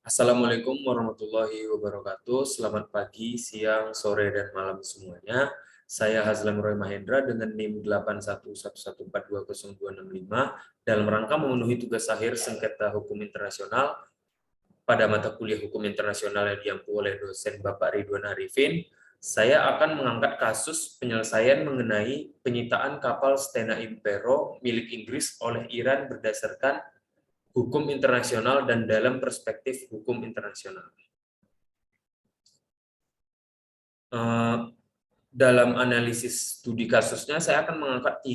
Assalamualaikum warahmatullahi wabarakatuh. Selamat pagi, siang, sore, dan malam semuanya. Saya Hazlam Roy Mahendra dengan NIM 811142025 dalam rangka memenuhi tugas akhir sengketa hukum internasional pada mata kuliah hukum internasional yang diampu oleh dosen Bapak Ridwan Arifin. Saya akan mengangkat kasus penyelesaian mengenai penyitaan kapal Stena Impero milik Inggris oleh Iran berdasarkan hukum internasional dan dalam perspektif hukum internasional. Dalam analisis studi kasusnya, saya akan mengangkat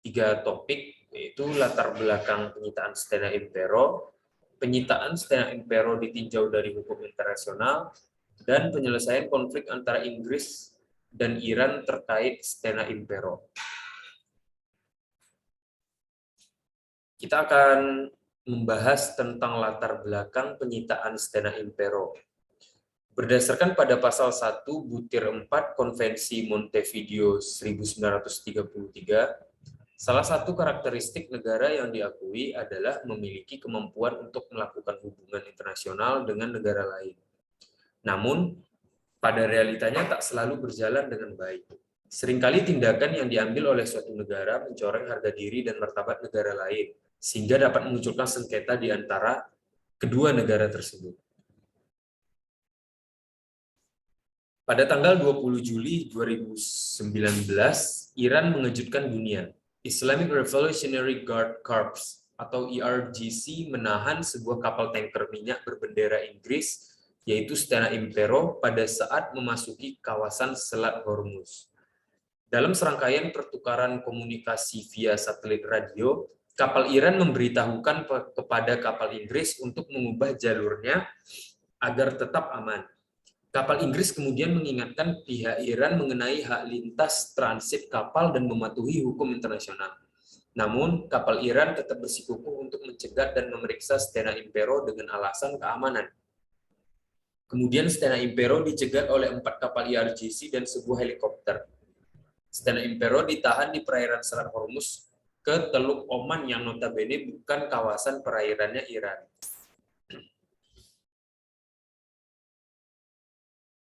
tiga topik, yaitu latar belakang penyitaan Stena Impero, penyitaan Stena Impero ditinjau dari hukum internasional, dan penyelesaian konflik antara Inggris dan Iran terkait Stena Impero. Kita akan membahas tentang latar belakang penyitaan Stena Impero. Berdasarkan pada pasal 1 butir 4 Konvensi Montevideo 1933, salah satu karakteristik negara yang diakui adalah memiliki kemampuan untuk melakukan hubungan internasional dengan negara lain. Namun, pada realitanya tak selalu berjalan dengan baik. Seringkali tindakan yang diambil oleh suatu negara mencoreng harga diri dan martabat negara lain, sehingga dapat memunculkan sengketa di antara kedua negara tersebut. Pada tanggal 20 Juli 2019, Iran mengejutkan dunia. Islamic Revolutionary Guard Corps atau IRGC menahan sebuah kapal tanker minyak berbendera Inggris, yaitu Stena Impero, pada saat memasuki kawasan Selat Hormuz. Dalam serangkaian pertukaran komunikasi via satelit radio, kapal Iran memberitahukan kepada kapal Inggris untuk mengubah jalurnya agar tetap aman. Kapal Inggris kemudian mengingatkan pihak Iran mengenai hak lintas transit kapal dan mematuhi hukum internasional. Namun, kapal Iran tetap bersikukuh untuk mencegat dan memeriksa Stena Impero dengan alasan keamanan. Kemudian Stena Impero dicegat oleh 4 kapal IRGC dan sebuah helikopter. Stena Impero ditahan di perairan Selat Hormuz ke Teluk Oman yang notabene bukan kawasan perairannya Iran.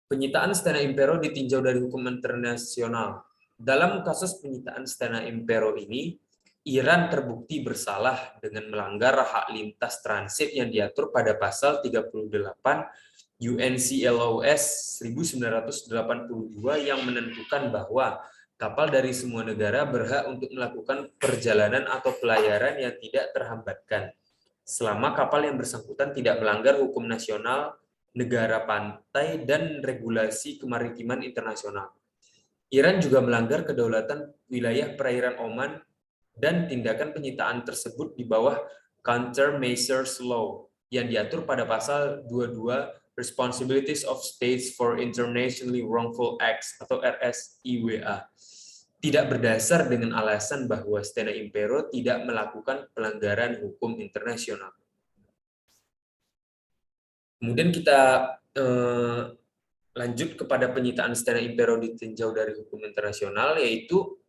Penyitaan Stena Impero ditinjau dari hukum internasional. Dalam kasus penyitaan Stena Impero ini, Iran terbukti bersalah dengan melanggar hak lintas transit yang diatur pada pasal 38 UNCLOS 1982 yang menentukan bahwa kapal dari semua negara berhak untuk melakukan perjalanan atau pelayaran yang tidak terhambatkan, selama kapal yang bersangkutan tidak melanggar hukum nasional, negara pantai, dan regulasi kemaritiman internasional. Iran juga melanggar kedaulatan wilayah perairan Oman, dan tindakan penyitaan tersebut di bawah Countermeasures Law yang diatur pada pasal 22 Responsibilities of States for Internationally Wrongful Acts atau RSIWA, tidak berdasar dengan alasan bahwa Stena Impero tidak melakukan pelanggaran hukum internasional. Kemudian kita lanjut kepada penyitaan Stena Impero ditinjau dari hukum internasional, yaitu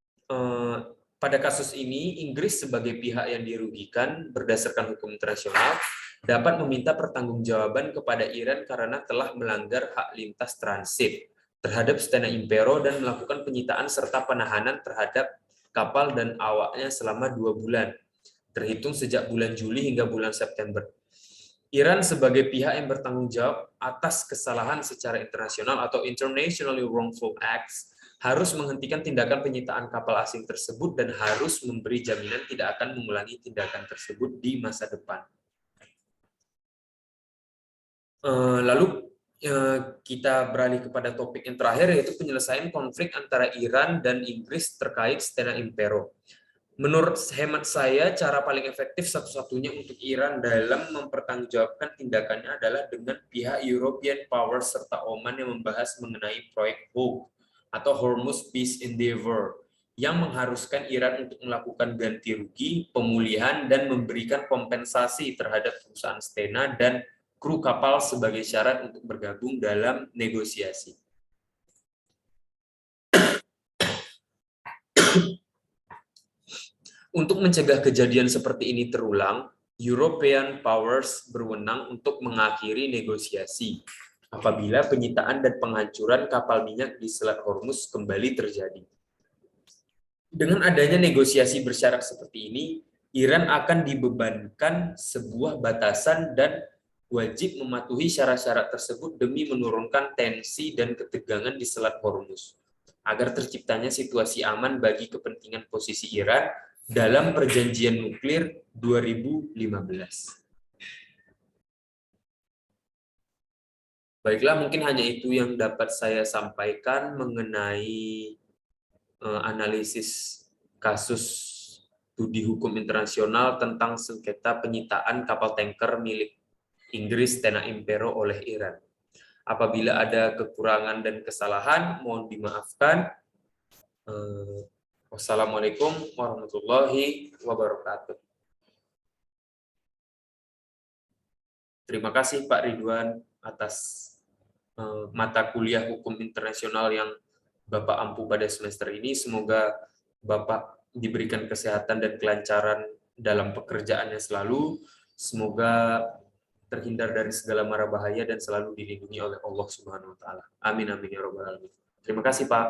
pada kasus ini Inggris sebagai pihak yang dirugikan berdasarkan hukum internasional dapat meminta pertanggungjawaban kepada Iran karena telah melanggar hak lintas transit terhadap Stena Impero dan melakukan penyitaan serta penahanan terhadap kapal dan awaknya selama 2 bulan, terhitung sejak bulan Juli hingga bulan September. Iran sebagai pihak yang bertanggung jawab atas kesalahan secara internasional atau internationally wrongful acts harus menghentikan tindakan penyitaan kapal asing tersebut dan harus memberi jaminan tidak akan mengulangi tindakan tersebut di masa depan. Lalu kita beralih kepada topik yang terakhir, yaitu penyelesaian konflik antara Iran dan Inggris terkait Stena Impero. Menurut hemat saya, cara paling efektif satu-satunya untuk Iran dalam mempertanggungjawabkan tindakannya adalah dengan pihak European Power serta Oman yang membahas mengenai proyek HOPE atau Hormuz Peace Endeavor, yang mengharuskan Iran untuk melakukan ganti rugi, pemulihan, dan memberikan kompensasi terhadap perusahaan Stena dan kru kapal sebagai syarat untuk bergabung dalam negosiasi. Untuk mencegah kejadian seperti ini terulang, European powers berwenang untuk mengakhiri negosiasi apabila penyitaan dan penghancuran kapal minyak di Selat Hormuz kembali terjadi. Dengan adanya negosiasi bersyarat seperti ini, Iran akan dibebankan sebuah batasan dan wajib mematuhi syarat-syarat tersebut demi menurunkan tensi dan ketegangan di Selat Hormuz, agar terciptanya situasi aman bagi kepentingan posisi Iran dalam perjanjian nuklir 2015. Baiklah, mungkin hanya itu yang dapat saya sampaikan mengenai analisis kasus studi hukum internasional tentang sengketa penyitaan kapal tanker milik Inggris Stena Impero oleh Iran. Apabila ada kekurangan dan kesalahan, mohon dimaafkan. Wassalamualaikum warahmatullahi wabarakatuh. Terima kasih Pak Ridwan atas mata kuliah hukum internasional yang Bapak ampu pada semester ini. Semoga Bapak diberikan kesehatan dan kelancaran dalam pekerjaannya selalu. Semoga terhindar dari segala mara bahaya dan selalu dilindungi oleh Allah Subhanahu wa taala. Amin amin ya rabbal alamin. Terima kasih Pak.